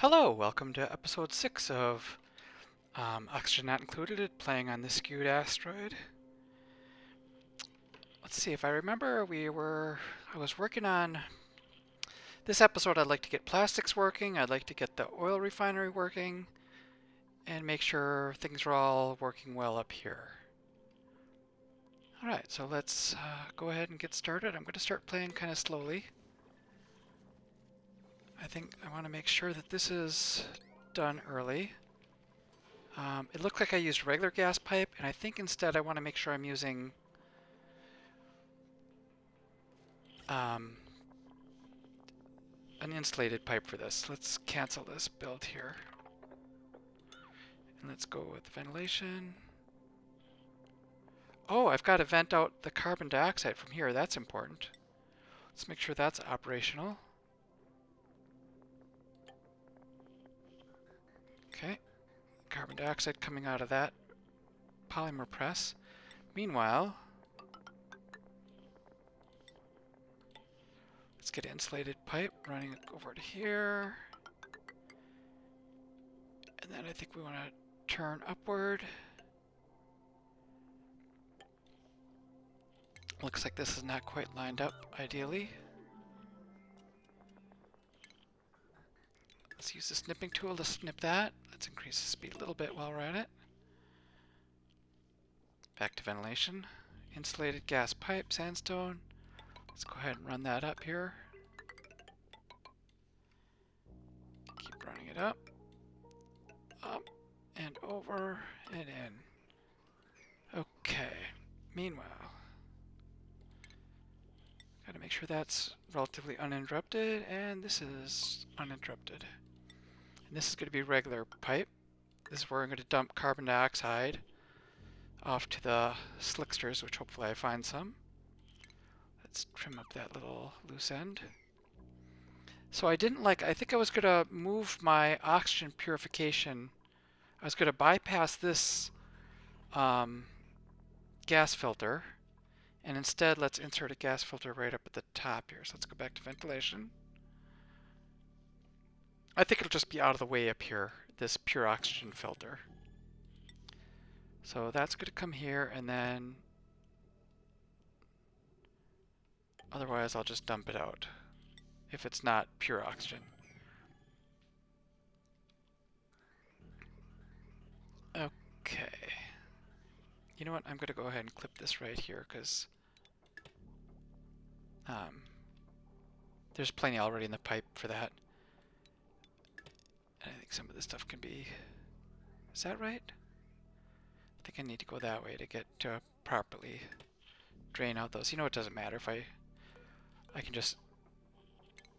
Hello, welcome to episode 6 of Oxygen Not Included, playing on the Skewed Asteroid. Let's see, if I remember, I was working on this episode. I'd like to get plastics working, I'd like to get the oil refinery working, and make sure things are all working well up here. Alright, so let's go ahead and get started. I'm going to start playing kind of slowly. I think I want to make sure that this is done early. It looked like I used regular gas pipe, and I think instead I want to make sure I'm using an insulated pipe for this. Let's cancel this build here. And let's go with ventilation. Oh, I've got to vent out the carbon dioxide from here. That's important. Let's make sure that's operational. Okay. Carbon dioxide coming out of that polymer press. Meanwhile, let's get insulated pipe running over to here. And then I think we want to turn upward. Looks like this is not quite lined up ideally. Let's use the snipping tool to snip that. Let's increase the speed a little bit while we're at it. Back to ventilation. Insulated gas pipe, sandstone. Let's go ahead and run that up here. Keep running it up. Up and over and in. Okay. Meanwhile, gotta make sure that's relatively uninterrupted, and this is uninterrupted. And this is going to be regular pipe. This is where I'm going to dump carbon dioxide off to the slicksters, which hopefully I find some. Let's trim up that little loose end. So I think I was going to move my oxygen purification. I was going to bypass this gas filter, and instead let's insert a gas filter right up at the top here. So let's go back to ventilation. I think it'll just be out of the way up here, this pure oxygen filter. So that's going to come here, and then otherwise I'll just dump it out if it's not pure oxygen. Okay. You know what? I'm going to go ahead and clip this right here because there's plenty already in the pipe for that. And I think some of this stuff can be... Is that right? I think I need to go that way to get to properly drain out those. You know, it doesn't matter if I can just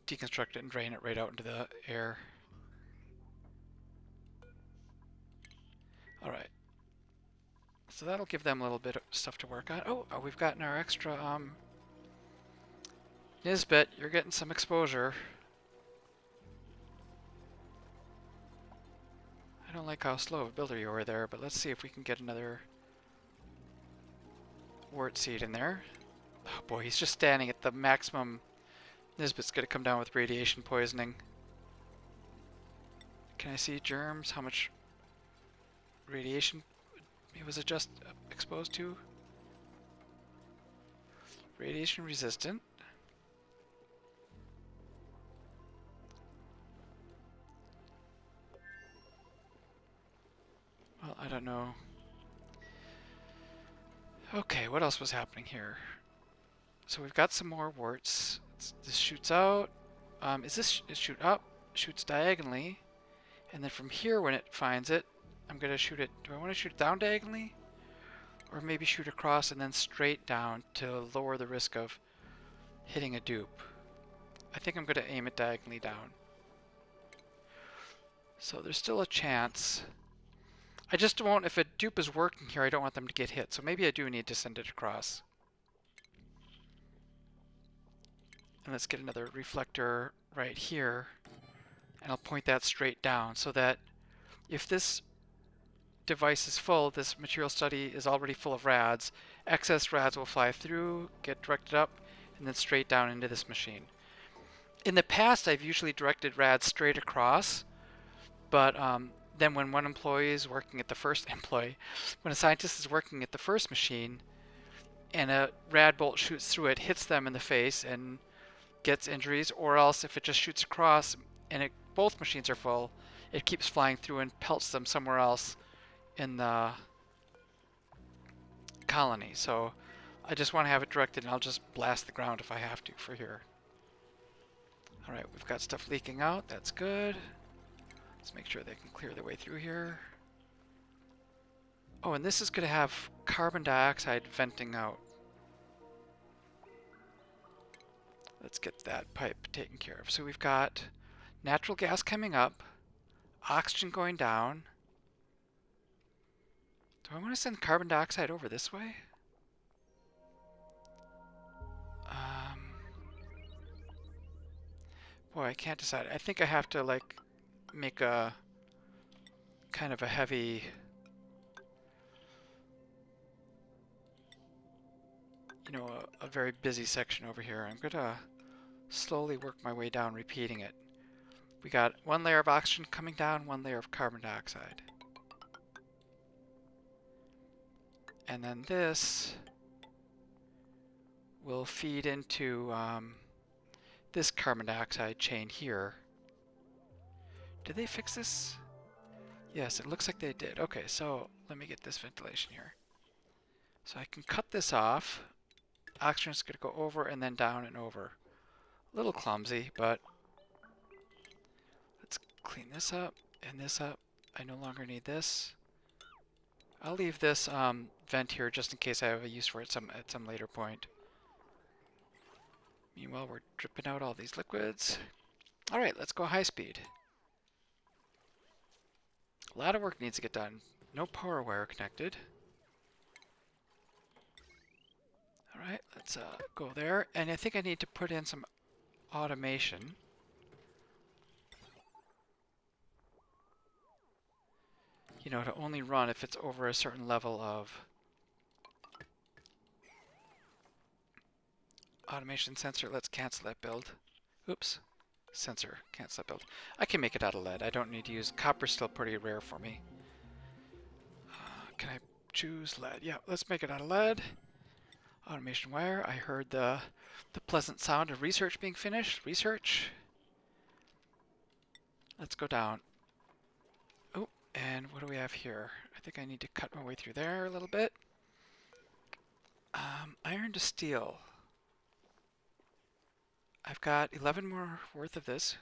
deconstruct it and drain it right out into the air. Alright. So that'll give them a little bit of stuff to work on. Oh, we've gotten our extra Nisbet, you're getting some exposure. I don't like how slow of a builder you were there, but let's see if we can get another wort seed in there. Oh boy, he's just standing at the maximum. Nisbet's gonna come down with radiation poisoning. Can I see germs? How much radiation he was just exposed to? Radiation resistant. Well, I don't know. Okay, what else was happening here? So we've got some more warts. This shoots out. It shoot up? Shoots diagonally. And then from here, when it finds it, I'm going to shoot it. Do I want to shoot it down diagonally? Or maybe shoot across and then straight down to lower the risk of hitting a dupe. I think I'm going to aim it diagonally down. So there's still a chance. I just won't, if a dupe is working here, I don't want them to get hit. So maybe I do need to send it across. And let's get another reflector right here. And I'll point that straight down so that if this device is full, this material study is already full of rads, excess rads will fly through, get directed up, and then straight down into this machine. In the past, I've usually directed rads straight across, But then when one employee is working at the first employee, when a scientist is working at the first machine, and a rad bolt shoots through it, hits them in the face and gets injuries, or else if it just shoots across and both machines are full, it keeps flying through and pelts them somewhere else in the colony. So I just want to have it directed, and I'll just blast the ground if I have to for here. Alright, we've got stuff leaking out. That's good. Let's make sure they can clear their way through here. Oh, and this is going to have carbon dioxide venting out. Let's get that pipe taken care of. So we've got natural gas coming up, oxygen going down. Do I want to send carbon dioxide over this way? Boy, I can't decide. I think I have to, like, make a kind of a heavy, you know, a very busy section over here. I'm gonna slowly work my way down, repeating it. We got one layer of oxygen coming down, one layer of carbon dioxide. And then this will feed into this carbon dioxide chain here. Did they fix this? Yes, it looks like they did. Okay, so let me get this ventilation here. So I can cut this off. Oxygen's going to go over and then down and over. A little clumsy, but let's clean this up and this up. I no longer need this. I'll leave this vent here just in case I have a use for it at some later point. Meanwhile, we're dripping out all these liquids. All right, let's go high speed. A lot of work needs to get done. No power wire connected. All right, let's go there. And I think I need to put in some automation. You know, to only run if it's over a certain level of automation sensor. Let's cancel that build. Oops. Sensor. Cancel that build. I can make it out of lead. I don't need to use... Copper's still pretty rare for me. Can I choose lead? Yeah, let's make it out of lead. Automation wire. I heard the pleasant sound of research being finished. Research. Let's go down. Oh, and what do we have here? I think I need to cut my way through there a little bit. Iron to steel. I've got 11 more worth of this.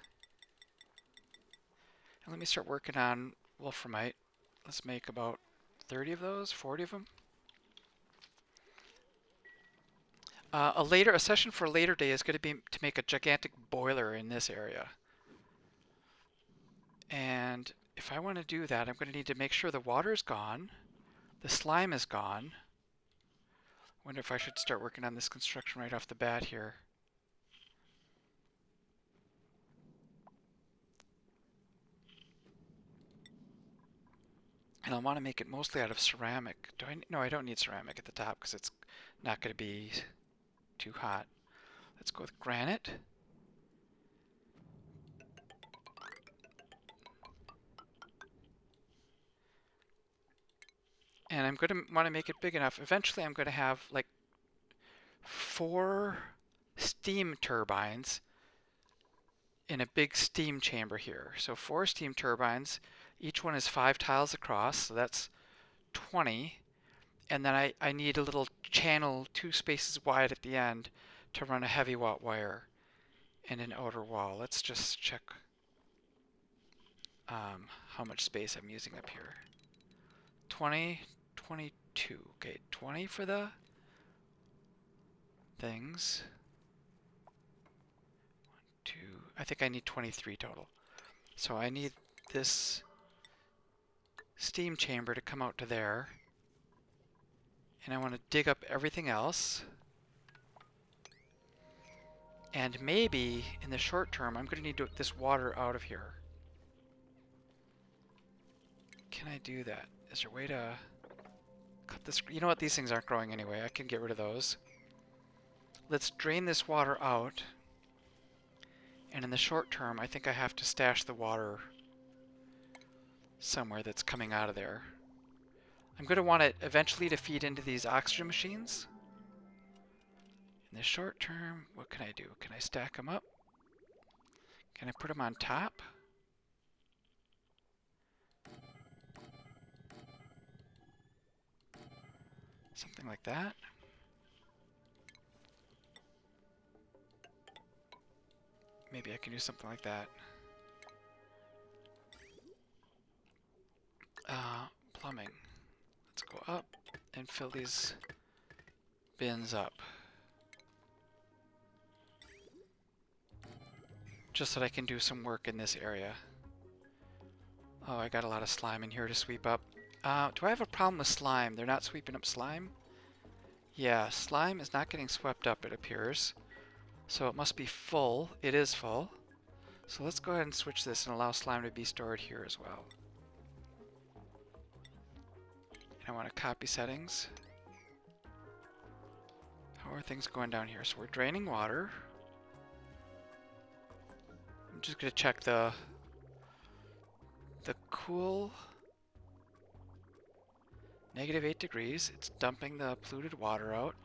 And let me start working on wolframite. Let's make about 30 of those, 40 of them. A session for a later day is going to be to make a gigantic boiler in this area. And if I want to do that, I'm going to need to make sure the water's gone, the slime is gone. I wonder if I should start working on this construction right off the bat here. And I want to make it mostly out of ceramic. No, I don't need ceramic at the top because it's not going to be too hot. Let's go with granite. And I'm going to want to make it big enough. Eventually I'm going to have like 4 steam turbines in a big steam chamber here. So 4 steam turbines. Each one is 5 tiles across, so that's 20. And then I need a little channel 2 spaces wide at the end to run a heavy watt wire and an outer wall. Let's just check how much space I'm using up here. 20, 22. Okay, 20 for the things. 1, 2. I think I need 23 total. So I need this steam chamber to come out to there. And I want to dig up everything else. And maybe in the short term, I'm going to need this water out of here. Can I do that? Is there a way to cut this? You know what? These things aren't growing anyway. I can get rid of those. Let's drain this water out. And in the short term, I think I have to stash the water somewhere that's coming out of there. I'm going to want it eventually to feed into these oxygen machines. In the short term, what can I do? Can I stack them up? Can I put them on top? Something like that. Maybe I can do something like that. Plumbing. Let's go up and fill these bins up. Just so that I can do some work in this area. Oh, I got a lot of slime in here to sweep up. Do I have a problem with slime? They're not sweeping up slime? Yeah, slime is not getting swept up, it appears. So it must be full. It is full. So let's go ahead and switch this and allow slime to be stored here as well. And I want to copy settings. How are things going down here? So we're draining water. I'm just going to check the cool. -8 degrees. It's dumping the polluted water out,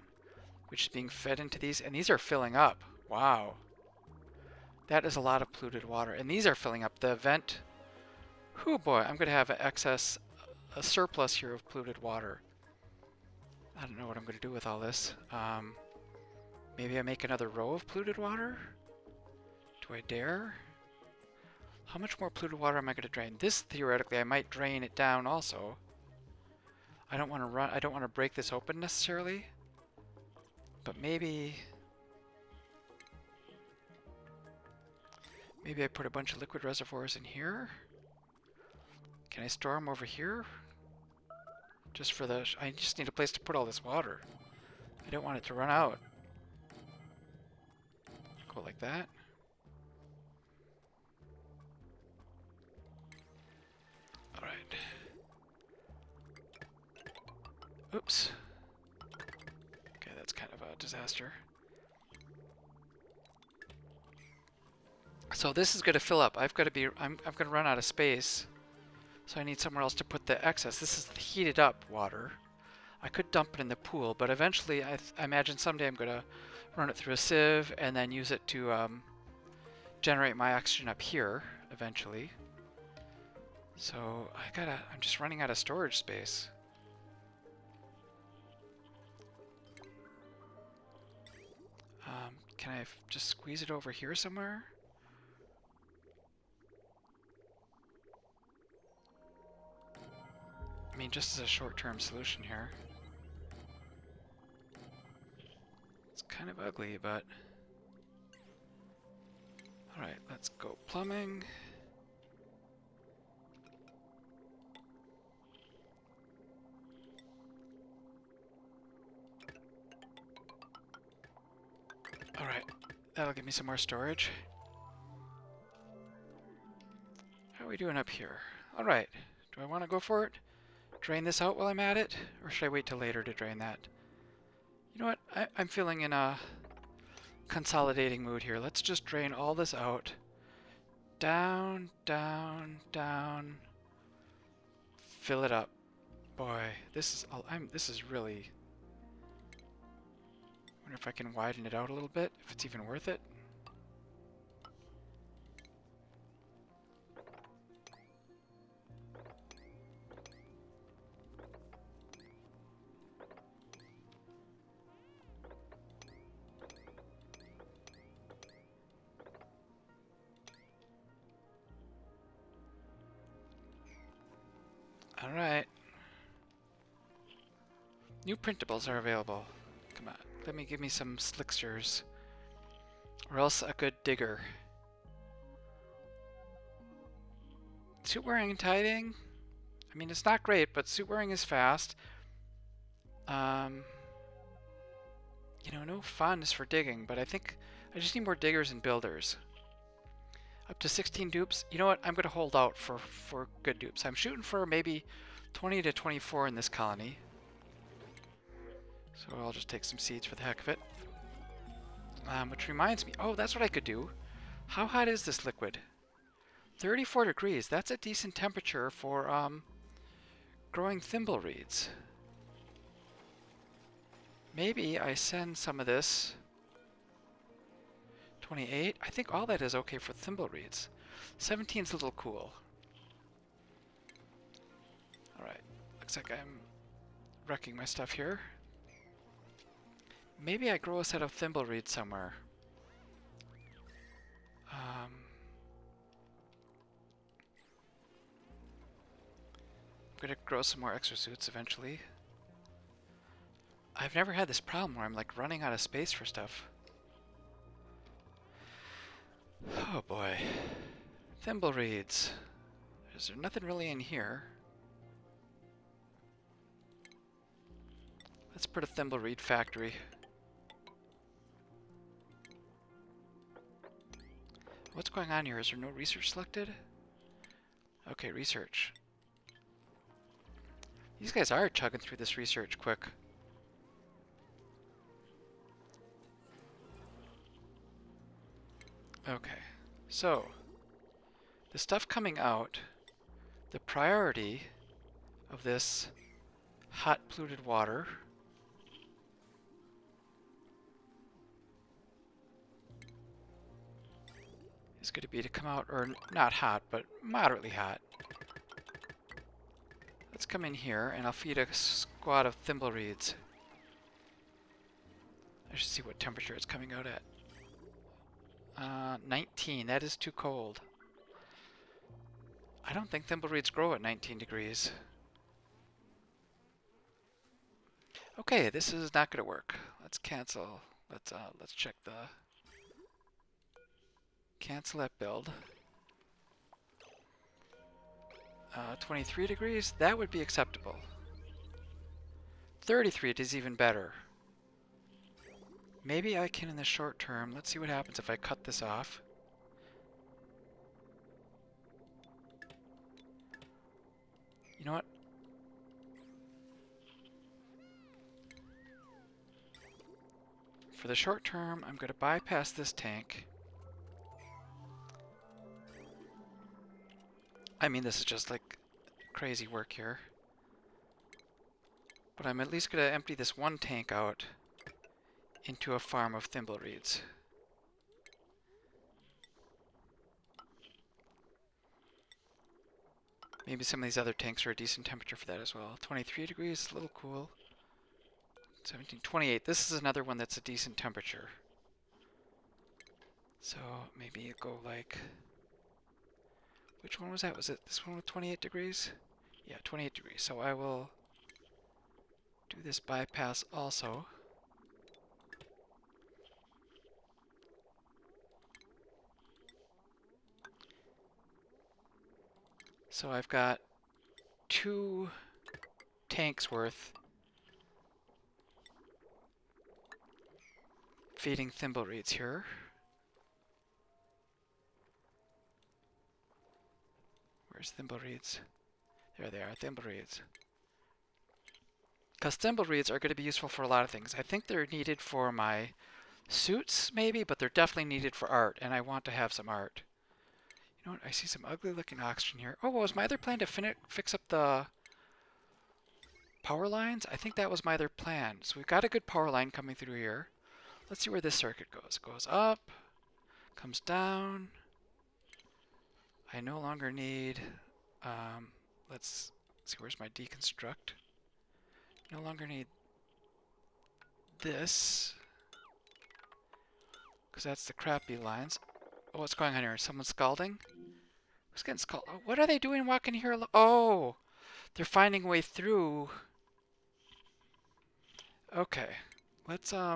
which is being fed into these, and these are filling up. Wow. That is a lot of polluted water, and these are filling up. The vent, oh boy, I'm going to have a surplus here of polluted water. I don't know what I'm going to do with all this. Maybe I make another row of polluted water? Do I dare? How much more polluted water am I going to drain? This, theoretically, I might drain it down also. I don't want to break this open necessarily, but maybe I put a bunch of liquid reservoirs in here. Can I store them over here? Just for I just need a place to put all this water. I don't want it to run out. Go like that. All right. Oops. Okay, that's kind of a disaster. So this is going to fill up. I'm going to run out of space. So I need somewhere else to put the excess. This is the heated up water. I could dump it in the pool, but eventually I imagine someday I'm going to run it through a sieve and then use it to generate my oxygen up here eventually. So I'm just running out of storage space. Can I just squeeze it over here somewhere? I mean, just as a short-term solution here. It's kind of ugly, but... Alright, let's go plumbing. Alright, that'll give me some more storage. How are we doing up here? Alright, do I want to go for it? Drain this out while I'm at it? Or should I wait till later to drain that? You know what? I'm feeling in a consolidating mood here. Let's just drain all this out. Down, down, down. Fill it up. Boy, this is really... I wonder if I can widen it out a little bit, if it's even worth it. Alright. New printables are available. Come on, give me some slicksters. Or else a good digger. Suit wearing and tidying? I mean, it's not great, but suit wearing is fast. You know, no fondness for digging, but I think I just need more diggers and builders. Up to 16 dupes. You know what? I'm going to hold out for good dupes. I'm shooting for maybe 20 to 24 in this colony. So I'll just take some seeds for the heck of it. Which reminds me, oh, that's what I could do. How hot is this liquid? 34 degrees. That's a decent temperature for growing thimbleweeds. Maybe I send some of this. 28. I think all that is okay for thimbleweeds. 17 is a little cool. Alright. Looks like I'm wrecking my stuff here. Maybe I grow a set of thimbleweeds somewhere. I'm gonna grow some more exosuits eventually. I've never had this problem where I'm like running out of space for stuff. Oh boy. Thimbleweeds. Is there nothing really in here? Let's put a thimbleweed factory. What's going on here? Is there no research selected? Okay, research. These guys are chugging through this research quick. Okay, so the stuff coming out, the priority of this hot polluted water is going to be to come out, or not hot, but moderately hot. Let's come in here and I'll feed a squad of thimbleweeds. I should see what temperature it's coming out at. 19. That is too cold. I don't think thimbleweeds grow at 19 degrees. Okay, this is not going to work. Let's cancel. Let's check the cancel that build. 23 degrees. That would be acceptable. 33 is even better. Maybe I can in the short term. Let's see what happens if I cut this off. You know what? For the short term, I'm going to bypass this tank. I mean, this is just like crazy work here. But I'm at least going to empty this one tank out into a farm of thimbleweeds. Maybe some of these other tanks are a decent temperature for that as well. 23 degrees, a little cool. 17, 28. This is another one that's a decent temperature. So maybe you go like... Which one was that? Was it this one with 28 degrees? Yeah, 28 degrees. So I will do this bypass also. So I've got 2 tanks worth feeding thimbleweeds here. Where's thimbleweeds? There they are, thimbleweeds. Because thimbleweeds are going to be useful for a lot of things. I think they're needed for my suits, maybe, but they're definitely needed for art, and I want to have some art. You know what? I see some ugly-looking oxygen here. Oh, what was my other plan to fix up the power lines? I think that was my other plan. So we've got a good power line coming through here. Let's see where this circuit goes. It goes up, comes down. I no longer need... let's see, where's my deconstruct? No longer need this, because that's the crappy lines. Oh, what's going on here? Is someone scalding? Who's getting scalded? Oh, what are they doing walking here? Oh, they're finding a way through. Okay, let's put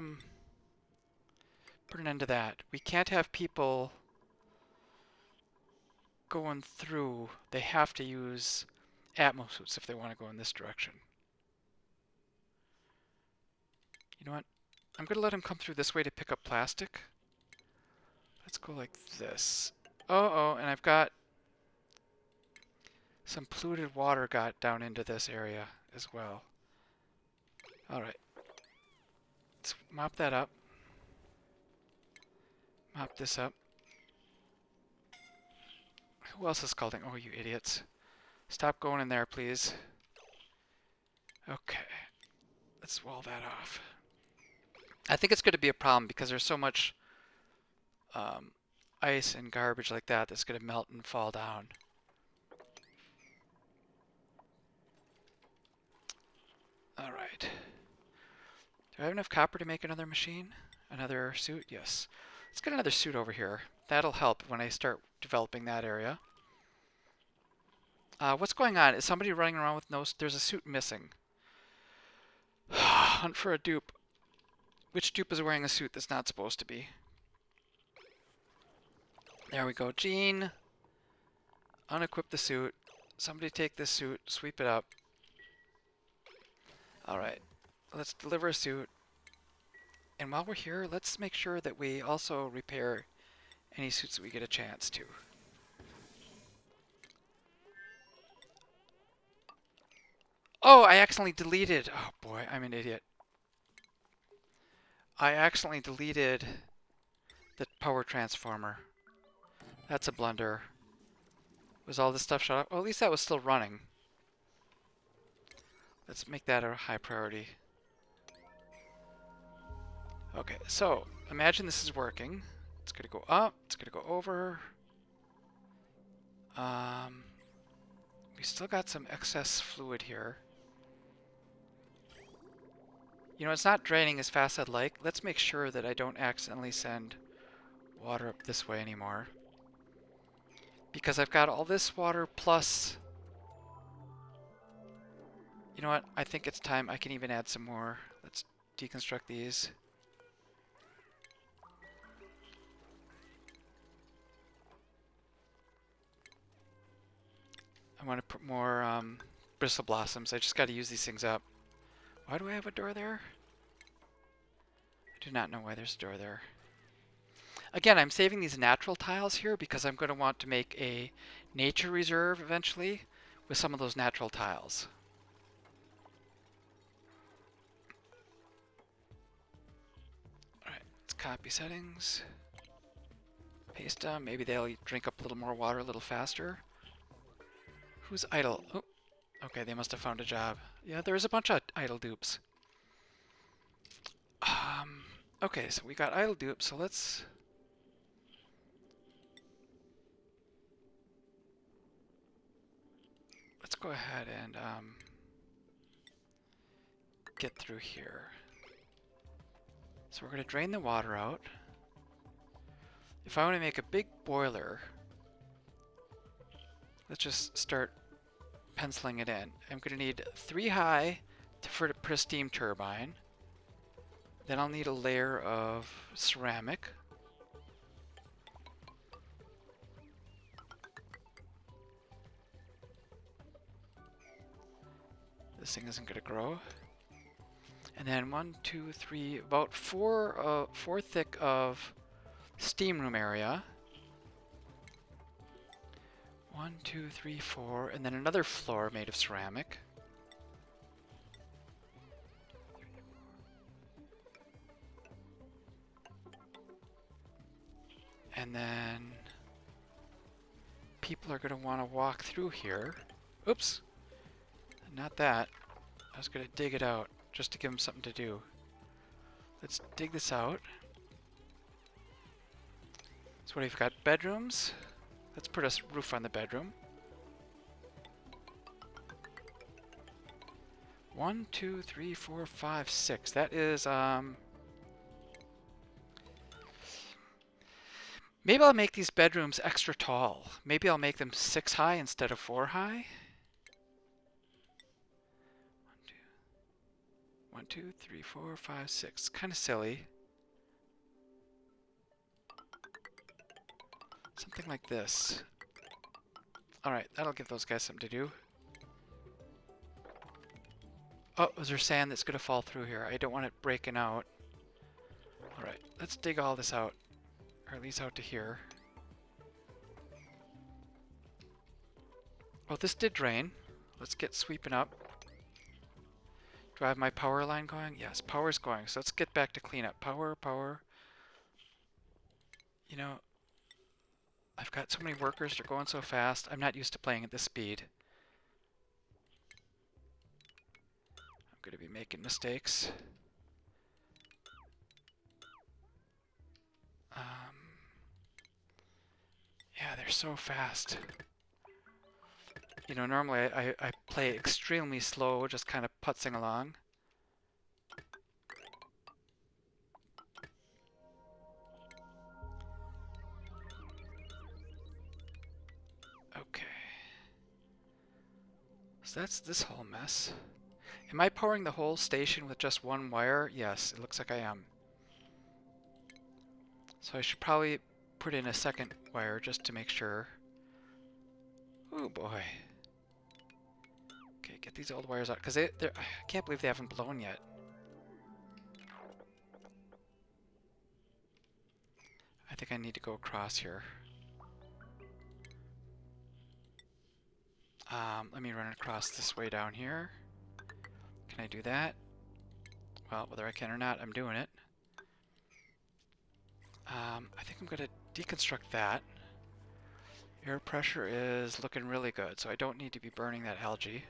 an end to that. We can't have people going through. They have to use atmosuits if they want to go in this direction. You know what? I'm going to let him come through this way to pick up plastic. Let's go like this. Uh-oh, and I've got some polluted water got down into this area as well. Alright. Let's mop that up. Mop this up. Who else is scalding? Oh, you idiots. Stop going in there, please. Okay. Let's wall that off. I think it's going to be a problem because there's so much ice and garbage like that that's going to melt and fall down. All right. Do I have enough copper to make another machine? Another suit? Yes. Let's get another suit over here. That'll help when I start developing that area. What's going on? Is somebody running around with no... There's a suit missing. Hunt for a dupe. Which dupe is wearing a suit that's not supposed to be? There we go. Gene. Unequip the suit. Somebody take this suit. Sweep it up. Alright. Let's deliver a suit. And while we're here, let's make sure that we also repair any suits that we get a chance to. Oh, I accidentally deleted. Oh boy, I'm an idiot. I accidentally deleted the power transformer. That's a blunder. Was all this stuff shut off? Well, at least that was still running. Let's make that a high priority. Okay, so imagine this is working. It's going to go up. It's going to go over. We still got some excess fluid here. You know, it's not draining as fast as I'd like. Let's make sure that I don't accidentally send water up this way anymore. Because I've got all this water plus... You know what? I think it's time. I can even add some more. Let's deconstruct these. I want to put more bristle blossoms. I just got to use these things up. Why do I have a door there? I do not know why there's a door there. Again, I'm saving these natural tiles here because I'm going to want to make a nature reserve eventually with some of those natural tiles. Alright, let's copy settings. Paste them. Maybe they'll drink up a little more water a little faster. Who's idle? Oh, okay, they must have found a job. Yeah, there's a bunch of idle dupes. Okay, so we got idle dupes, so let's go ahead and get through here. So we're going to drain the water out. If I want to make a big boiler, let's just start penciling it in. I'm going to need 3 high to put a steam turbine. Then I'll need a layer of ceramic. This thing isn't going to grow. And then 1, 2, 3, about 4 thick of steam room area. 1, 2, 3, 4, and then another floor made of ceramic. And then people are going to want to walk through here. Oops, not that. I was going to dig it out just to give them something to do. Let's dig this out. So what have we got? Bedrooms. Let's put a roof on the bedroom. 1, 2, 3, 4, 5, 6. That is, maybe I'll make these bedrooms extra tall. Maybe I'll make them 6 high instead of 4 high. 1, 2, 3, 4, 5, 6. Kind of silly. Something like this. Alright, that'll give those guys something to do. Oh, is there sand that's going to fall through here? I don't want it breaking out. Alright, let's dig all this out. Or at least out to here. Oh, this did drain. Let's get sweeping up. Do I have my power line going? Yes, power's going. So let's get back to cleanup. Power, power. You know, I've got so many workers, they're going so fast. I'm not used to playing at this speed. I'm going to be making mistakes. Yeah, they're so fast. You know, normally I play extremely slow, just kind of putzing along. Okay. So that's this whole mess. Am I powering the whole station with just one wire? Yes, it looks like I am. So I should probably put in a second wire just to make sure. Oh boy. Okay, get these old wires out, because I can't believe they haven't blown yet. I think I need to go across here. Let me run across this way down here. Can I do that? Well, whether I can or not, I'm doing it. I think I'm going to deconstruct that. Air pressure is looking really good, so I don't need to be burning that algae.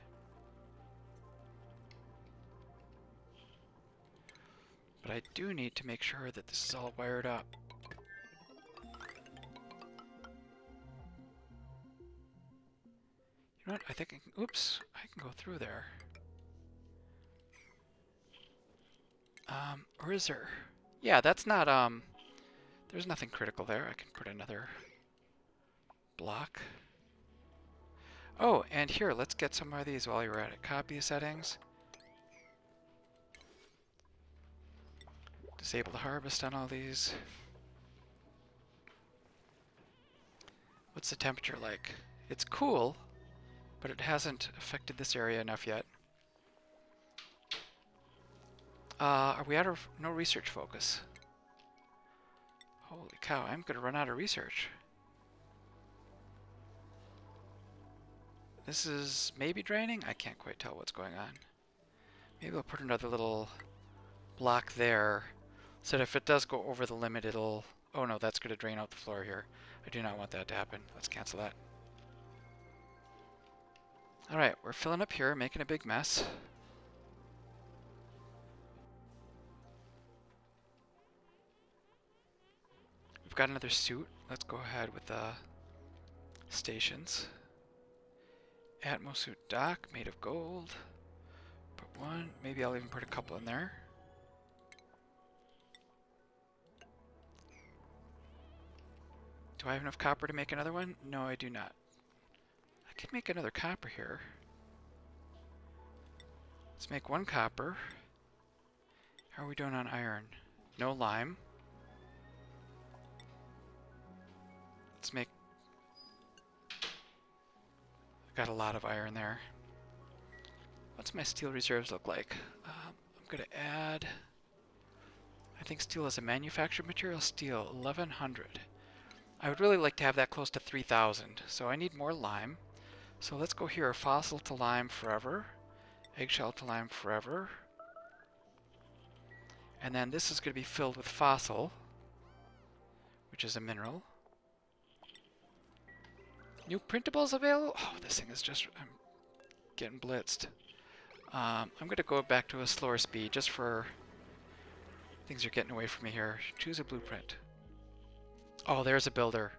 But I do need to make sure that this is all wired up. You know what? I think I can, oops, I can go through there. Or is there? Yeah, that's not, there's nothing critical there. I can put another block. Oh, and here, let's get some of these while you're at it. Copy settings. Disable the harvest on all these. What's the temperature like? It's cool, but it hasn't affected this area enough yet. Are we out of no research focus? Holy cow, I'm gonna run out of research. This is maybe draining? I can't quite tell what's going on. Maybe I'll put another little block there, so that if it does go over the limit, it'll... Oh no, that's gonna drain out the floor here. I do not want that to happen. Let's cancel that. Alright, we're filling up here, making a big mess. We've got another suit. Let's go ahead with the stations. Atmo suit dock, made of gold. Put one. Maybe I'll even put a couple in there. Do I have enough copper to make another one? No, I do not. I could make another copper here. Let's make one copper. How are we doing on iron? No lime. Let's make... I've got a lot of iron there. What's my steel reserves look like? I'm going to add... I think steel is a manufactured material. Steel, 1100. I would really like to have that close to 3000. So I need more lime. So let's go here. Fossil to lime forever. Eggshell to lime forever. And then this is going to be filled with fossil, which is a mineral. New printables available? Oh, this thing is just... I'm getting blitzed. I'm going to go back to a slower speed just for... Things are getting away from me here. Choose a blueprint. Oh, there's a builder.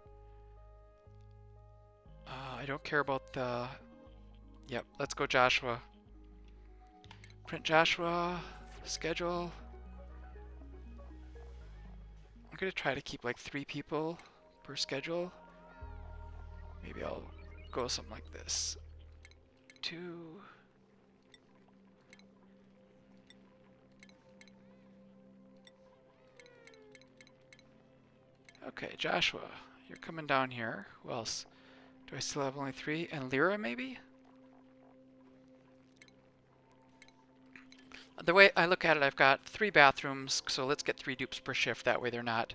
I don't care about the... Yep, let's go Joshua. Print Joshua. Schedule. I'm going to try to keep like 3 people per schedule. Maybe I'll go something like this. 2. Okay, Joshua, you're coming down here. Who else? Do I still have only 3? And Lyra, maybe? The way I look at it, I've got 3 bathrooms, so let's get 3 dupes per shift. That way they're not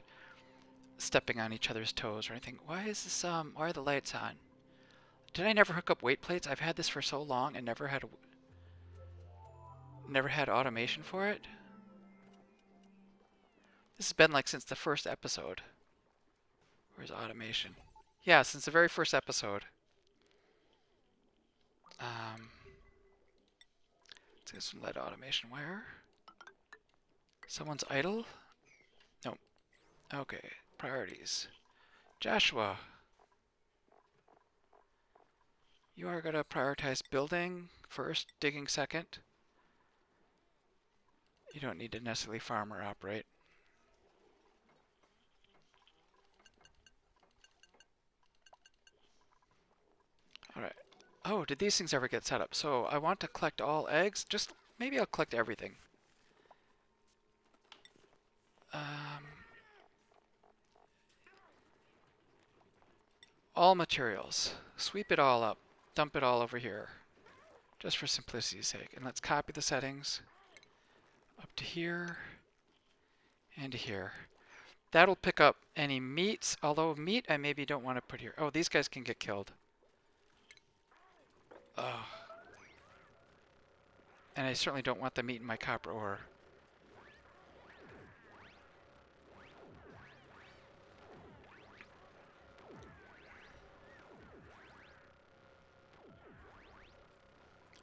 stepping on each other's toes or anything. Why is this, why are the lights on? Did I never hook up weight plates? I've had this for so long and never had automation for it. This has been like since the first episode. Where's automation? Yeah, since the very first episode. Let's get some lead automation wire. Someone's idle? Nope. Okay, priorities. Joshua, you are going to prioritize building first, digging second. You don't need to necessarily farm or operate. Alright. Oh, did these things ever get set up? So I want to collect all eggs. Just maybe I'll collect everything. All materials. Sweep it all up. Dump it all over here. Just for simplicity's sake. And let's copy the settings up to here and to here. That'll pick up any meats, although meat I maybe don't want to put here. Oh, these guys can get killed. Oh. And I certainly don't want the meat in my copper ore.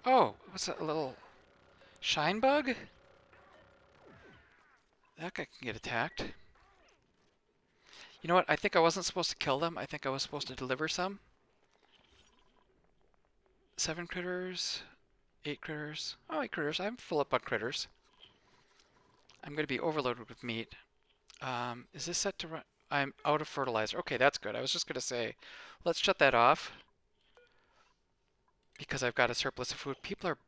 Oh, what's that, a little shine bug? That guy can get attacked. You know what? I think I wasn't supposed to kill them. I think I was supposed to deliver some. 7 critters. 8 critters. Oh, 8 critters. I'm full up on critters. I'm going to be overloaded with meat. Is this set to run? I'm out of fertilizer. Okay, that's good. I was just going to say, let's shut that off. Because I've got a surplus of food. People are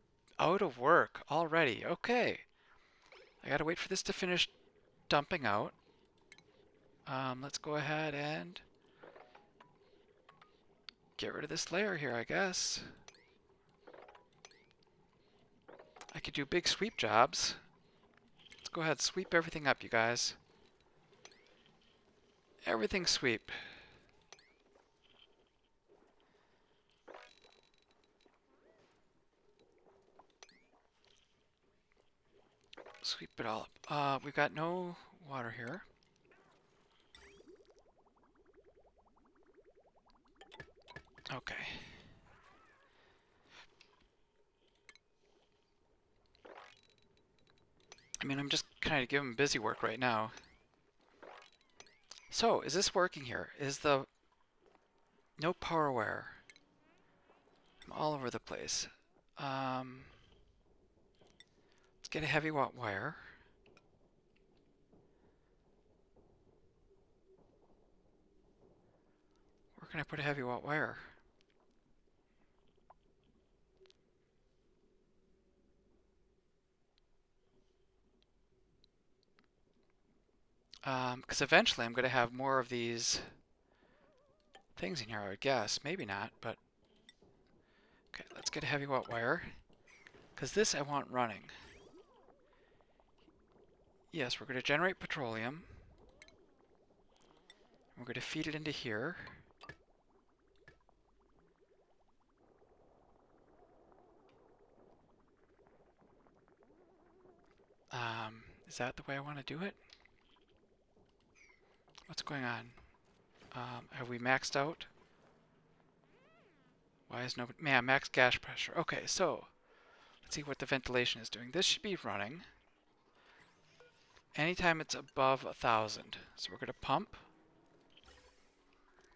out of work already. Okay. I got to wait for this to finish dumping out. Let's go ahead and get rid of this layer here, I guess. I could do big sweep jobs. Let's go ahead and sweep everything up, you guys. Everything sweep. Sweep it all up. We've got no water here. Okay. I mean, I'm just kind of giving busy work right now. So, is this working here? Is the... No power wire. I'm all over the place. Let's get a heavy watt wire. Where can I put a heavy watt wire? Because eventually I'm going to have more of these things in here, I would guess. Maybe not, but... Okay, let's get a heavy watt wire. Because this I want running. Yes, we're going to generate petroleum. We're going to feed it into here. Is that the way I want to do it? What's going on? Have we maxed out? Why is nobody... Man, max gas pressure. Okay, so let's see what the ventilation is doing. This should be running anytime it's above 1,000. So we're going to pump.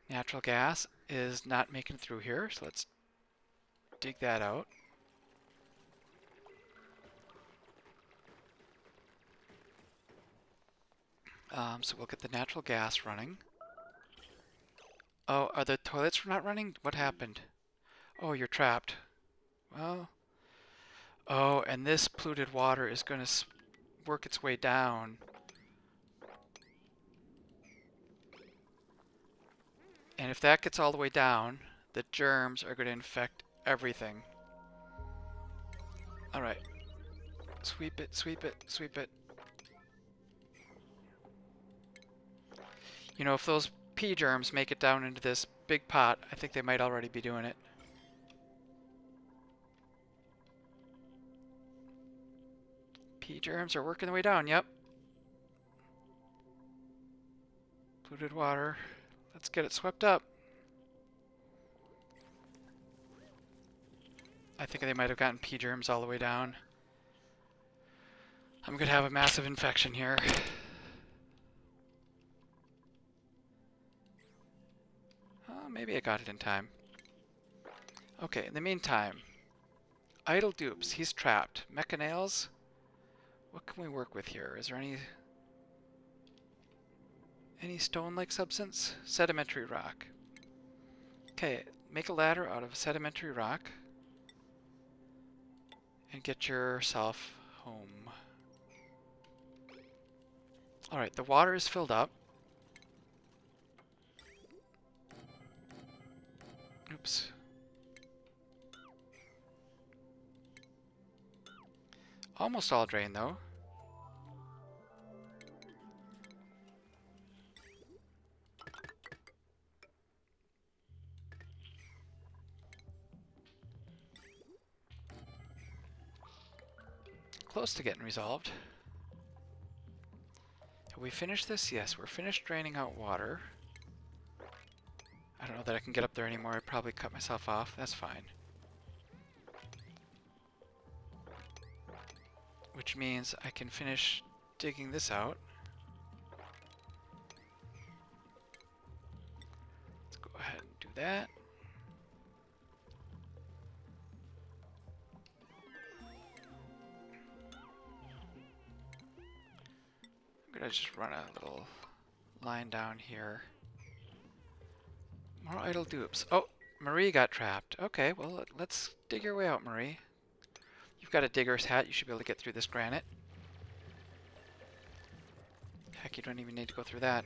Natural gas is not making it through here, so let's dig that out. So we'll get the natural gas running. Oh, are the toilets not running? What happened? Oh, you're trapped. Well... Oh, and this polluted water is going to work its way down. And if that gets all the way down, the germs are going to infect everything. Alright. Sweep it, sweep it, sweep it. You know, if those pea germs make it down into this big pot, I think they might already be doing it. Pea germs are working their way down, yep. Polluted water. Let's get it swept up. I think they might have gotten P germs all the way down. I'm gonna have a massive infection here. Maybe I got it in time. Okay, in the meantime, idle dupes. He's trapped. Mechanales. What can we work with here? Is there any stone-like substance? Sedimentary rock. Okay, make a ladder out of sedimentary rock and get yourself home. Alright, the water is filled up. Oops. Almost all drained though. Close to getting resolved. Have we finished this? Yes, we're finished draining out water. I don't know that I can get up there anymore. I'd probably cut myself off. That's fine. Which means I can finish digging this out. Let's go ahead and do that. I'm gonna just run a little line down here. More idle dupes. Oh, Marie got trapped. Okay, well, let's dig your way out, Marie. You've got a digger's hat. You should be able to get through this granite. Heck, you don't even need to go through that.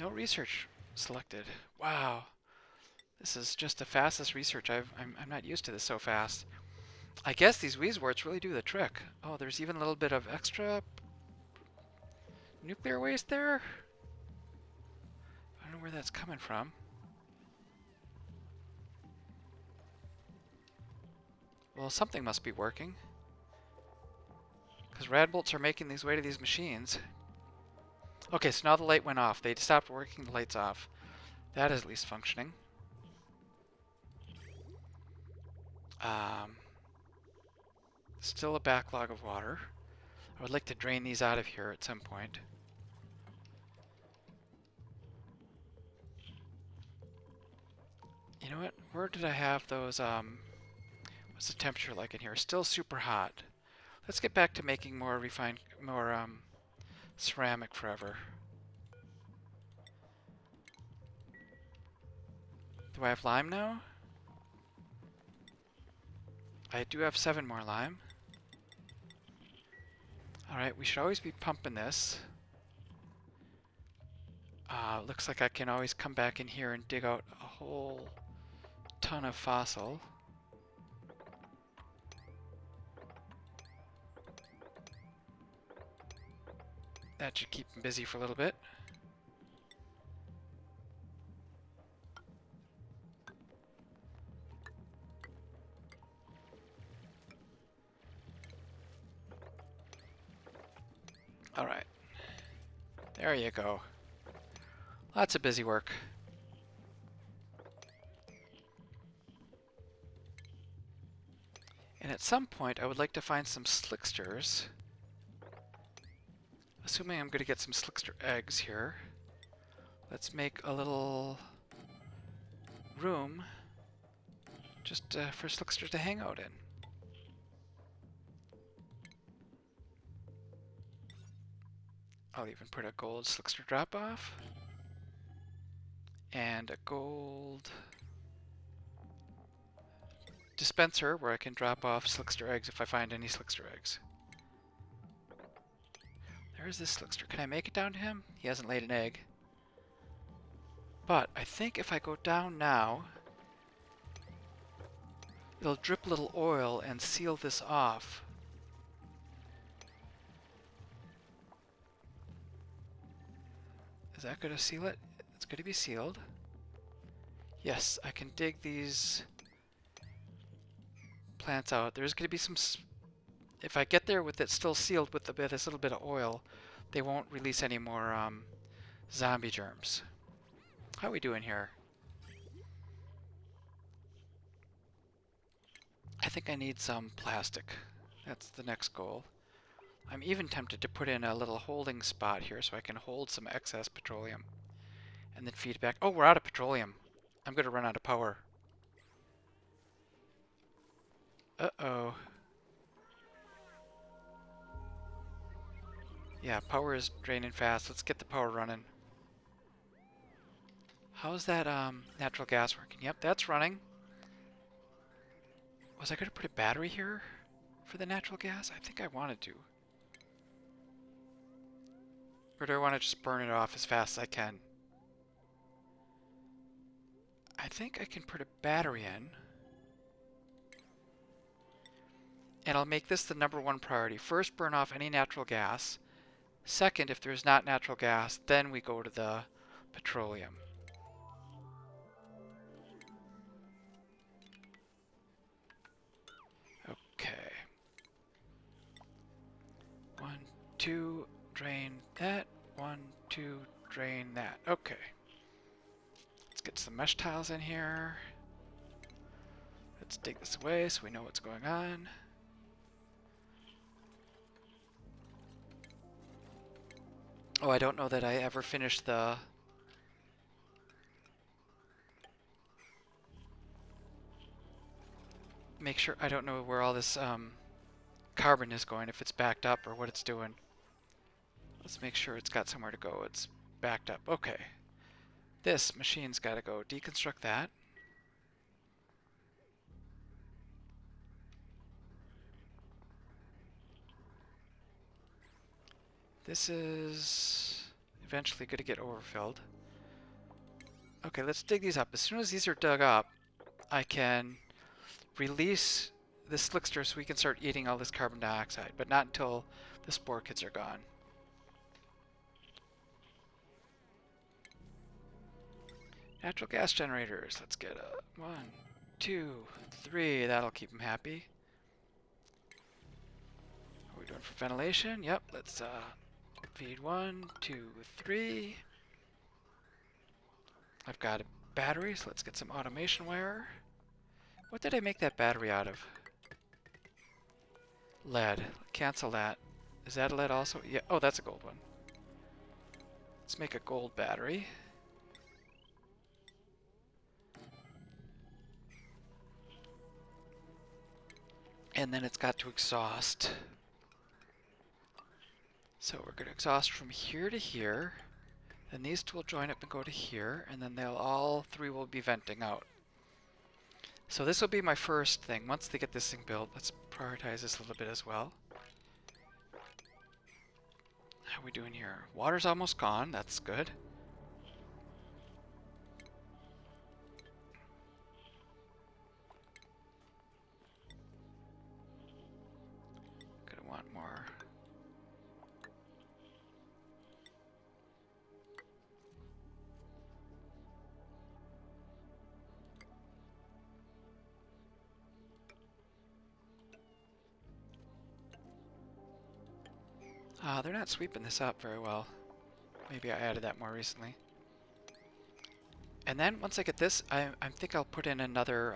No research selected. Wow. This is just the fastest research I'm not used to this so fast. I guess these Wheezeworts really do the trick. Oh, there's even a little bit of extra nuclear waste there? I don't know where that's coming from. Well, something must be working. Because rad bolts are making these way to these machines. Okay, so now the light went off. They stopped working, the light's off. That is at least functioning. Still a backlog of water. I would like to drain these out of here at some point. You know what? Where did I have those, what's the temperature like in here? Still super hot. Let's get back to making more refined, ceramic forever. Do I have lime now? I do have 7 more lime. Alright, we should always be pumping this. Looks like I can always come back in here and dig out a whole ton of fossil. That should keep him busy for a little bit. Alright. There you go. Lots of busy work. And at some point, I would like to find some slicksters. Assuming I'm going to get some slickster eggs here. Let's make a little room just for slicksters to hang out in. I'll even put a gold slickster drop-off. And a gold dispenser where I can drop off slickster eggs if I find any slickster eggs. There's this slickster. Can I make it down to him? He hasn't laid an egg. But I think if I go down now, it'll drip a little oil and seal this off. Is that going to seal it? It's going to be sealed. Yes, I can dig these plants out. There's going to be some... If I get there with it still sealed with this little bit of oil, they won't release any more zombie germs. How are we doing here? I think I need some plastic. That's the next goal. I'm even tempted to put in a little holding spot here so I can hold some excess petroleum. And then feed back. Oh, we're out of petroleum. I'm going to run out of power. Uh-oh. Yeah, power is draining fast. Let's get the power running. How's that natural gas working? Yep, that's running. Was I going to put a battery here for the natural gas? I think I wanted to. Or do I want to just burn it off as fast as I can? I think I can put a battery in. And I'll make this the #1 priority. First, burn off any natural gas. Second, if there's not natural gas, then we go to the petroleum. Okay. 1, 2, drain that. 1, 2, drain that. Okay. Let's get some mesh tiles in here. Let's take this away so we know what's going on. Oh, I don't know that I ever finished the... Make sure, I don't know where all this carbon is going, if it's backed up or what it's doing. Let's make sure it's got somewhere to go. It's backed up. Okay. This machine's got to go. Deconstruct that. This is eventually going to get overfilled. Okay, let's dig these up. As soon as these are dug up, I can release the slickster so we can start eating all this carbon dioxide, but not until the spore kits are gone. Natural gas generators. Let's get a 1, 2, 3. That'll keep them happy. What are we doing for ventilation? Yep, let's feed 1, 2, 3. I've got a battery, so let's get some automation wire. What did I make that battery out of? Lead. Cancel that. Is that a lead also? Yeah. Oh, that's a gold one. Let's make a gold battery. And then it's got to exhaust. So we're going to exhaust from here to here. Then these two will join up and go to here. And then all three will be venting out. So this will be my first thing. Once they get this thing built, let's prioritize this a little bit as well. How are we doing here? Water's almost gone. That's good. Gonna want more. They're not sweeping this up very well. Maybe I added that more recently. And then once I get this, I think I'll put in another...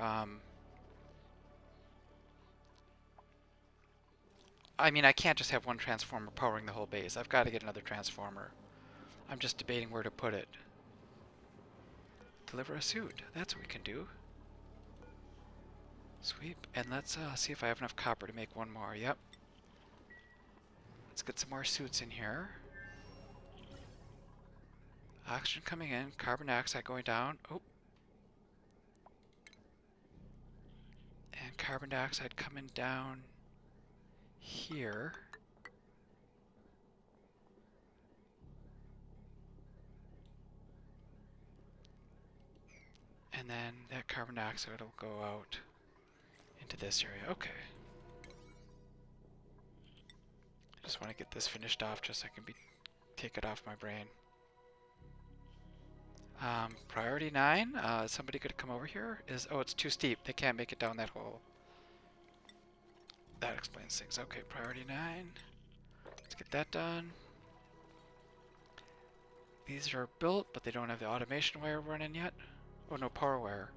I mean, I can't just have one transformer powering the whole base. I've got to get another transformer. I'm just debating where to put it. Deliver a suit. That's what we can do. Sweep. And let's see if I have enough copper to make one more. Yep. Let's get some more suits in here. Oxygen coming in. Carbon dioxide going down. Oh. And carbon dioxide coming down here. And then that carbon dioxide will go out into this area. Okay. I just want to get this finished off just so I can take it off my brain. Priority 9. Is somebody going to come over here? Oh, it's too steep. They can't make it down that hole. That explains things. Okay, priority 9. Let's get that done. These are built, but they don't have the automation wire running yet. Oh, no power wire.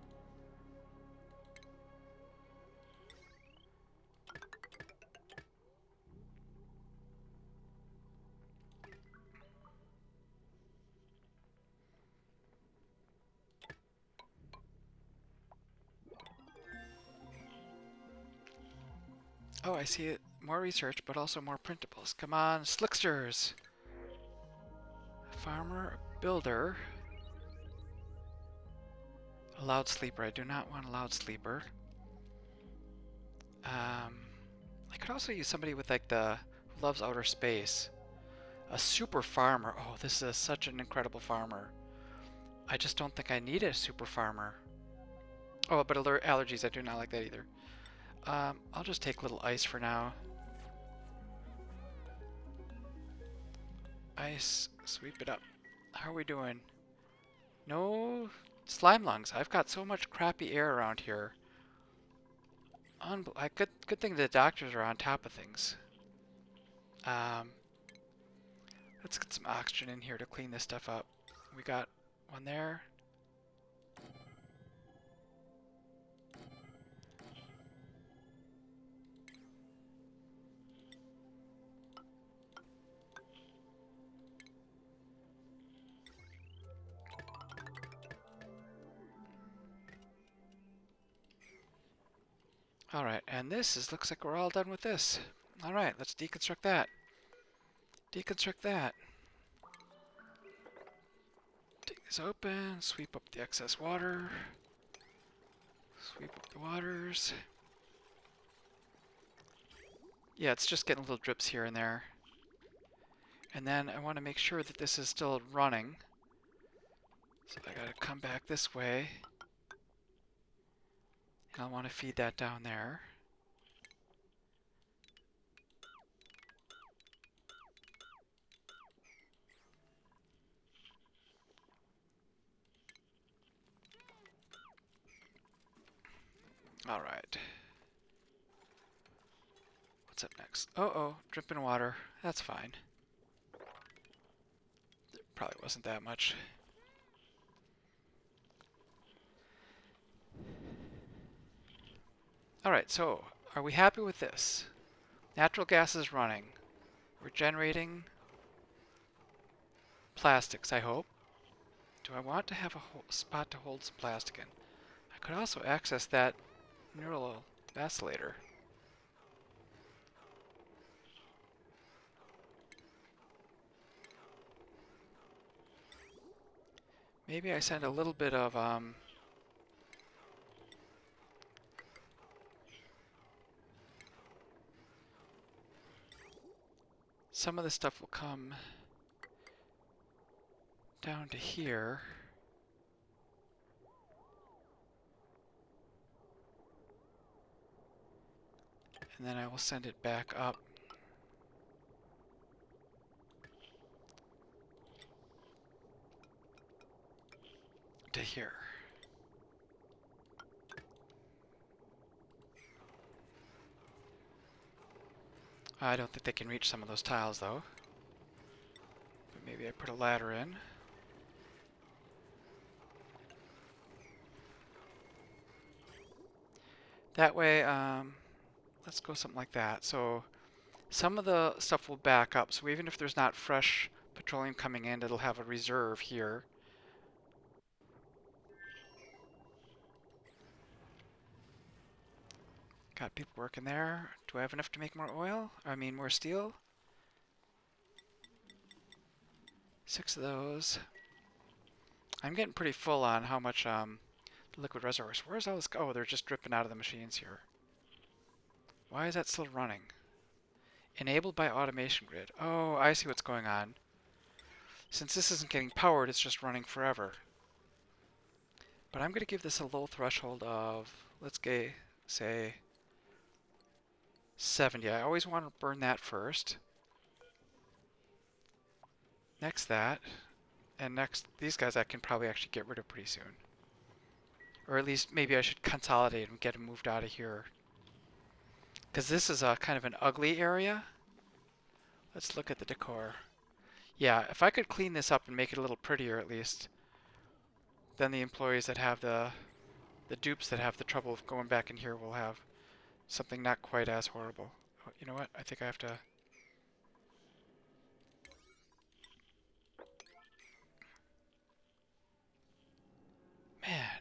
Oh, I see it. More research, but also more printables. Come on, slicksters! Farmer, builder. A loud sleeper. I do not want a loud sleeper. I could also use somebody with like who loves outer space. A super farmer. Oh, this is such an incredible farmer. I just don't think I need a super farmer. Oh, but allergies. I do not like that either. I'll just take little ice for now. Ice, sweep it up. How are we doing? No slime lungs. I've got so much crappy air around here. Good thing the doctors are on top of things. Let's get some oxygen in here to clean this stuff up. We got one there. Alright, and looks like we're all done with this. Alright, let's deconstruct that. Deconstruct that. Take this open, sweep up the excess water. Sweep up the waters. Yeah, it's just getting little drips here and there. And then I want to make sure that this is still running. So I gotta come back this way. And I want to feed that down there. Alright. What's up next? Uh-oh, dripping water. That's fine. There probably wasn't that much. Alright, so are we happy with this? Natural gas is running. We're generating plastics, I hope. Do I want to have a spot to hold some plastic in? I could also access that neural vacillator. Maybe I send a little bit of some of the stuff will come down to here. And then I will send it back up to here. I don't think they can reach some of those tiles though. But maybe I put a ladder in. That way, let's go something like that. So some of the stuff will back up. So even if there's not fresh petroleum coming in, it'll have a reserve here. Got people working there. Do I have enough to make more oil? I mean, more steel? 6 of those. I'm getting pretty full on how much liquid reservoirs. Where's all this? Oh, they're just dripping out of the machines here. Why is that still running? Enabled by automation grid. Oh, I see what's going on. Since this isn't getting powered, it's just running forever. But I'm going to give this a low threshold of, let's say 70. I always want to burn that first. Next that. And next, these guys I can probably actually get rid of pretty soon. Or at least maybe I should consolidate and get them moved out of here. Because this is a kind of an ugly area. Let's look at the decor. Yeah, if I could clean this up and make it a little prettier at least, then the employees that have the dupes that have the trouble of going back in here will have something not quite as horrible. Oh, you know what? I think I have to... Man.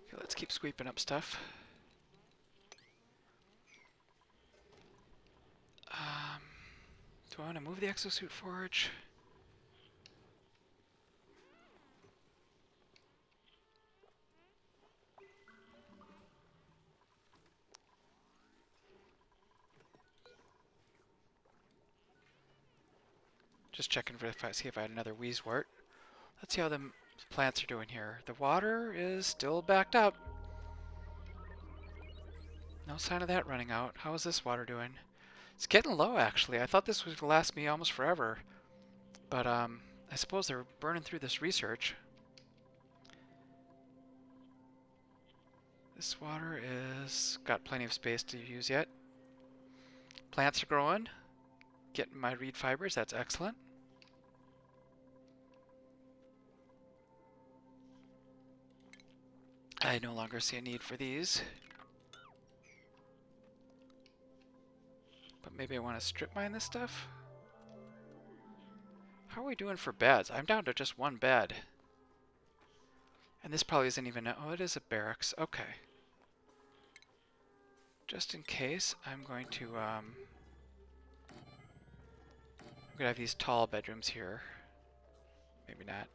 Okay, let's keep sweeping up stuff. Do I want to move the exosuit forge? Just checking for if I see if I had another wheezewort. Let's see how the plants are doing here. The water is still backed up. No sign of that running out. How is this water doing? It's getting low, actually. I thought this was going to last me almost forever. But, I suppose they're burning through this research. This water is got plenty of space to use yet. Plants are growing. Getting my reed fibers. That's excellent. I no longer see a need for these. But maybe I want to strip mine this stuff? How are we doing for beds? I'm down to just one bed. And this probably isn't even... Oh, it is a barracks. Okay. Just in case, I'm going to have these tall bedrooms here. Maybe not.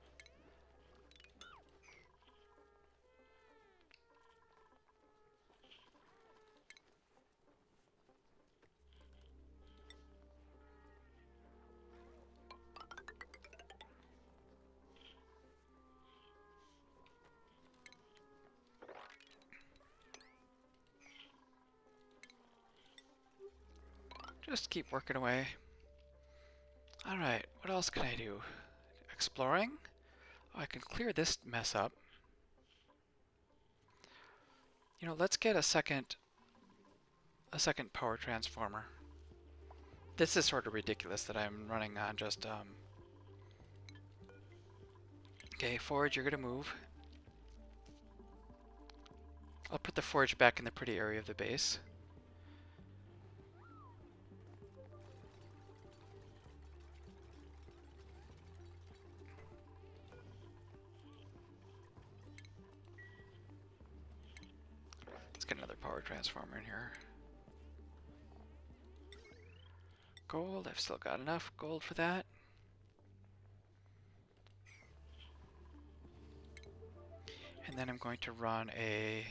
Just keep working away. Alright, what else can I do? Exploring? Oh, I can clear this mess up. You know, let's get a second power transformer. This is sort of ridiculous that I'm running on just Okay, forge, you're gonna move. I'll put the forge back in the pretty area of the base. Let's get another power transformer in here. Gold, I've still got enough gold for that. And then I'm going to run a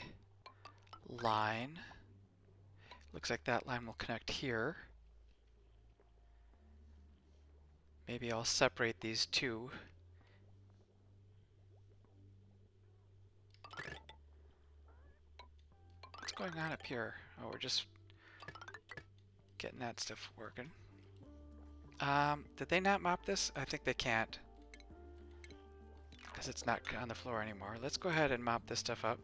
line. Looks like that line will connect here. Maybe I'll separate these two. What's going on up here? Oh, we're just getting that stuff working. Did they not mop this? I think they can't, because it's not on the floor anymore. Let's go ahead and mop this stuff up.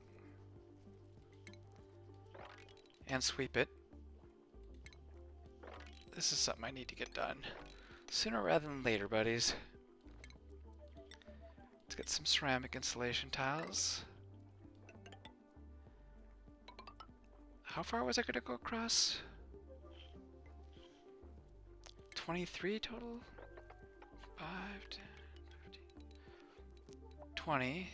And sweep it. This is something I need to get done sooner rather than later, buddies. Let's get some ceramic insulation tiles. How far was I going to go across? 23 total? 5, 10, 15, 20.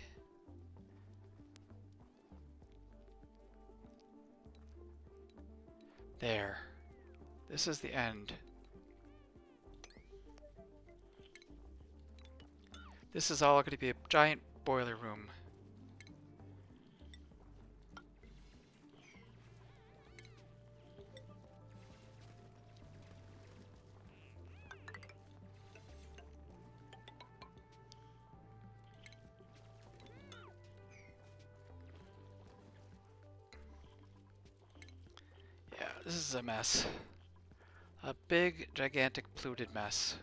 There. This is the end. This is all going to be a giant boiler room. Yeah, this is a mess. A big, gigantic, polluted mess.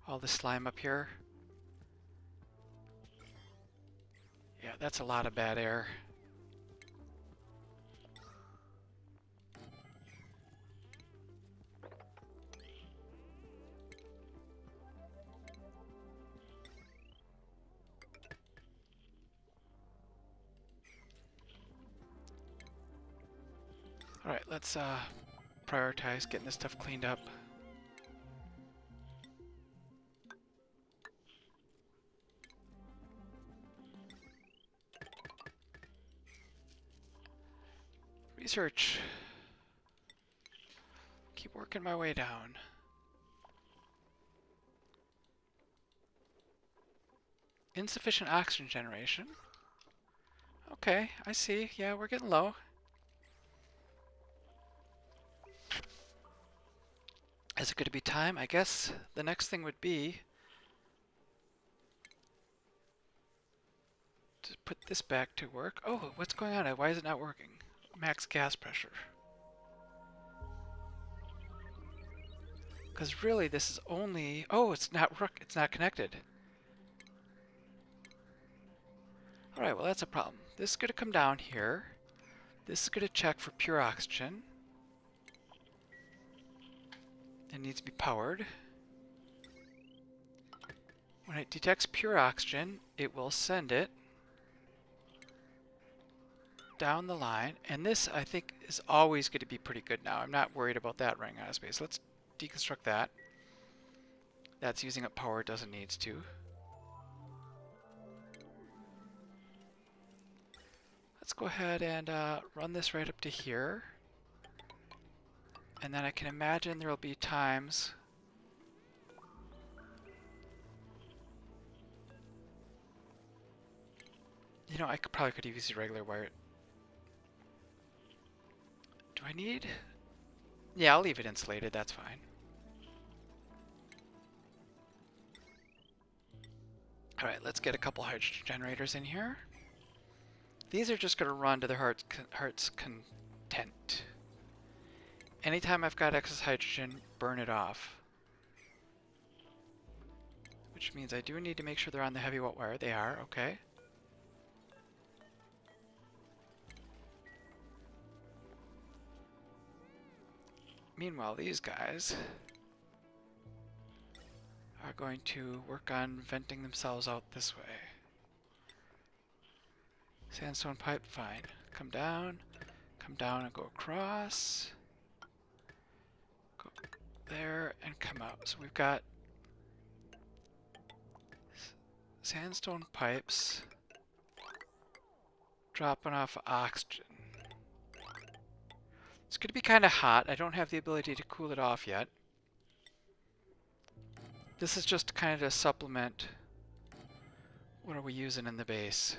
All the slime up here. Yeah, that's a lot of bad air. Alright, let's prioritize getting this stuff cleaned up. Research. Keep working my way down. Insufficient oxygen generation. Okay, I see. Yeah, we're getting low. Is it going to be time? I guess the next thing would be to put this back to work. Oh, what's going on? Why is it not working? Max gas pressure. Because really, this is only... Oh, it's not connected. Alright, well that's a problem. This is going to come down here. This is going to check for pure oxygen. It needs to be powered. When it detects pure oxygen, it will send it down the line. And this, I think, is always going to be pretty good now. I'm not worried about that running out of space. Let's deconstruct that. That's using up power, doesn't need to. Let's go ahead and run this right up to here. And then I can imagine there will be times you know, I probably could have used a regular wire. Do I need? Yeah, I'll leave it insulated, that's fine. Alright, let's get a couple hydrogen generators in here. These are just going to run to their heart's content. Anytime I've got excess hydrogen, burn it off. Which means I do need to make sure they're on the heavy wet wire. They are, okay. Meanwhile, these guys are going to work on venting themselves out this way. Sandstone pipe, fine. Come down and go across. Go there and come out. So we've got sandstone pipes dropping off oxygen. It's going to be kind of hot. I don't have the ability to cool it off yet. This is just kind of to supplement what are we using in the base.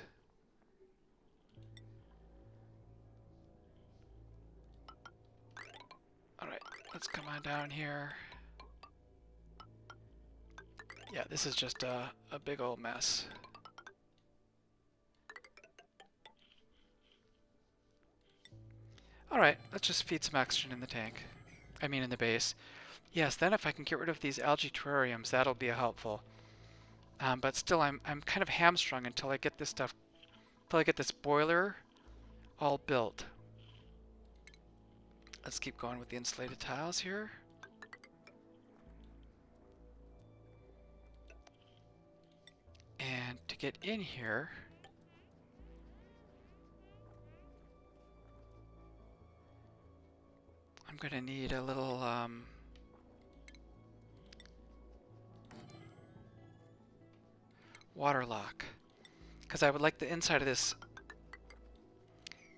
Alright, let's come on down here. Yeah, this is just a big old mess. Alright, let's just feed some oxygen in the tank. I mean in the base. Yes, then if I can get rid of these algae terrariums, that'll be helpful. But still, I'm kind of hamstrung until I get this stuff, until I get this boiler all built. Let's keep going with the insulated tiles here. And to get in here, I'm going to need a little water lock, because I would like the inside of this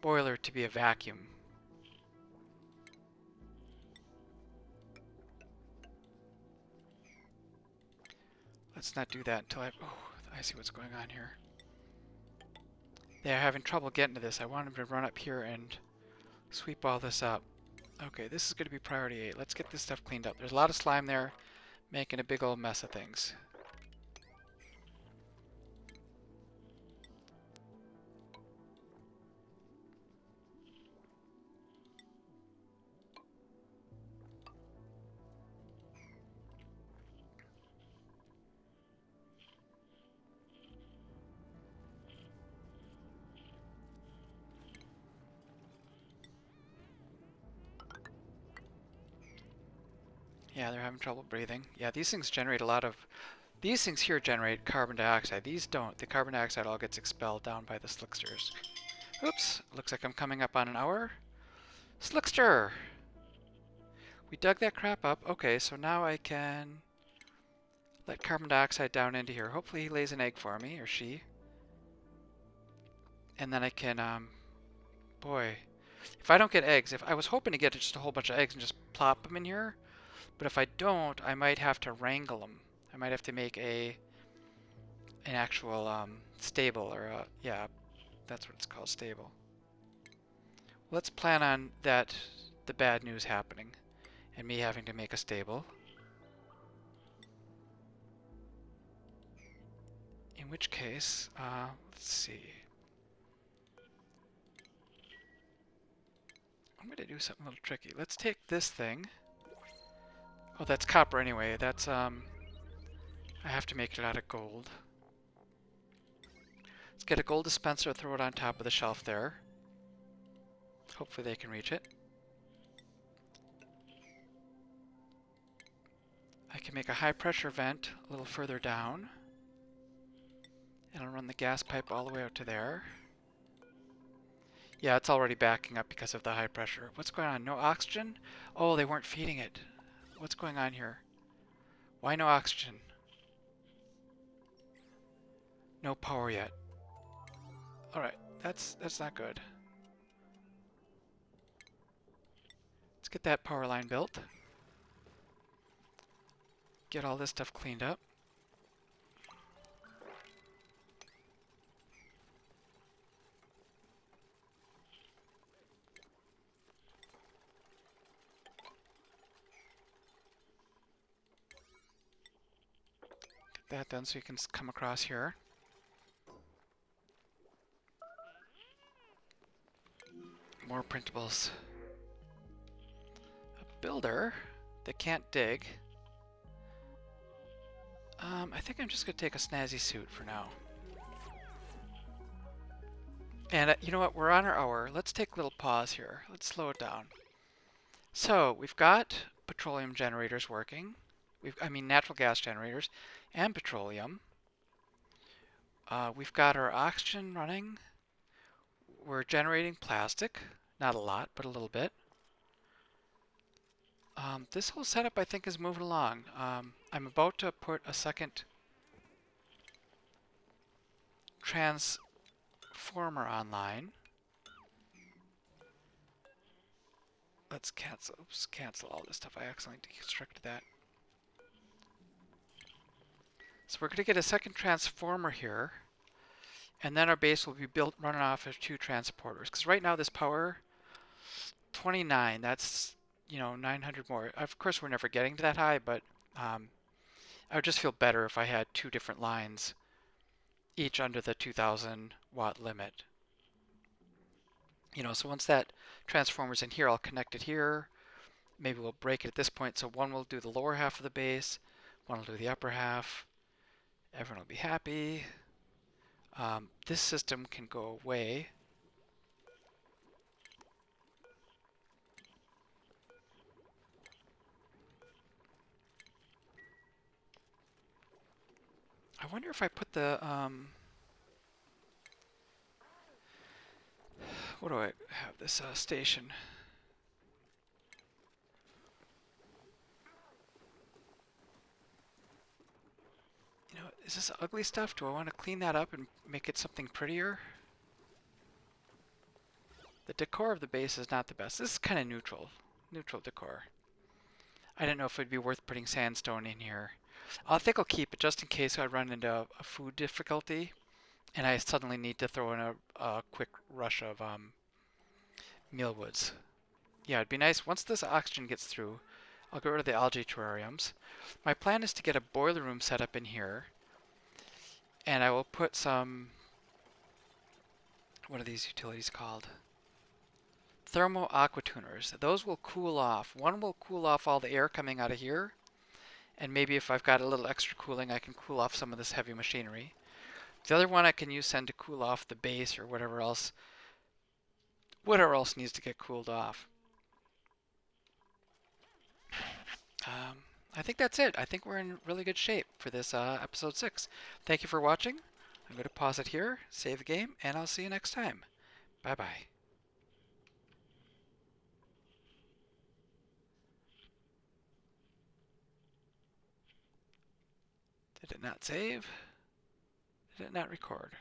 boiler to be a vacuum. Let's not do that until I see what's going on here. They're having trouble getting to this. I want them to run up here and sweep all this up. Okay, this is going to be priority 8. Let's get this stuff cleaned up. There's a lot of slime there, making a big old mess of things. Yeah, they're having trouble breathing. Yeah, these things generate a lot of... These things here generate carbon dioxide. These don't. The carbon dioxide all gets expelled down by the slicksters. Oops, looks like I'm coming up on an hour. Slickster! We dug that crap up. Okay, so now I can let carbon dioxide down into here. Hopefully he lays an egg for me, or she. And then I can, boy, if I don't get eggs, if I was hoping to get just a whole bunch of eggs and just plop them in here, but if I don't, I might have to wrangle them. I might have to make an actual stable, or yeah, that's what it's called, stable. Let's plan on that, the bad news happening, and me having to make a stable. In which case, let's see. I'm going to do something a little tricky. Let's take this thing. Oh, that's copper anyway. That's, I have to make it out of gold. Let's get a gold dispenser, throw it on top of the shelf there. Hopefully they can reach it. I can make a high pressure vent a little further down. And I'll run the gas pipe all the way out to there. Yeah, it's already backing up because of the high pressure. What's going on? No oxygen? Oh, they weren't feeding it. What's going on here? Why no oxygen? No power yet. Alright, that's not good. Let's get that power line built. Get all this stuff cleaned up. Get that done so you can come across here. More printables. A builder that can't dig. I think I'm just going to take a snazzy suit for now. And you know what? We're on our hour. Let's take a little pause here. Let's slow it down. So we've got petroleum generators working. I mean natural gas generators and petroleum. We've got our oxygen running. We're generating plastic. Not a lot, but a little bit. This whole setup, I think, is moving along. I'm about to put a second transformer online. Let's cancel. Oops, cancel all this stuff. I accidentally deconstructed that. So we're going to get a second transformer here, and then our base will be built running off of 2 transporters. Because right now this power, 29. That's, you know, 900 more. Of course, we're never getting to that high, but I would just feel better if I had 2 different lines, each under the 2,000 watt limit. You know, so once that transformer's in here, I'll connect it here. Maybe we'll break it at this point, so one will do the lower half of the base, one will do the upper half. Everyone will be happy. This system can go away. I wonder if I put the, what do I have this station? You know, is this ugly stuff? Do I want to clean that up and make it something prettier? The decor of the base is not the best. This is kind of neutral decor. I didn't know if it'd be worth putting sandstone in here. I think I'll keep it just in case I run into a food difficulty and I suddenly need to throw in a quick rush of mealwoods. Yeah, it'd be nice once this oxygen gets through. I'll get rid of the algae terrariums. My plan is to get a boiler room set up in here, and I will put some, what are these utilities called? Thermo aqua tuners. Those will cool off. One will cool off all the air coming out of here, and maybe if I've got a little extra cooling, I can cool off some of this heavy machinery. The other one I can use to cool off the base or whatever else needs to get cooled off. I think that's it. I think we're in really good shape for this episode 6. Thank you for watching. I'm going to pause it here, save the game, and I'll see you next time. Bye-bye. Did it not save? Did it not record?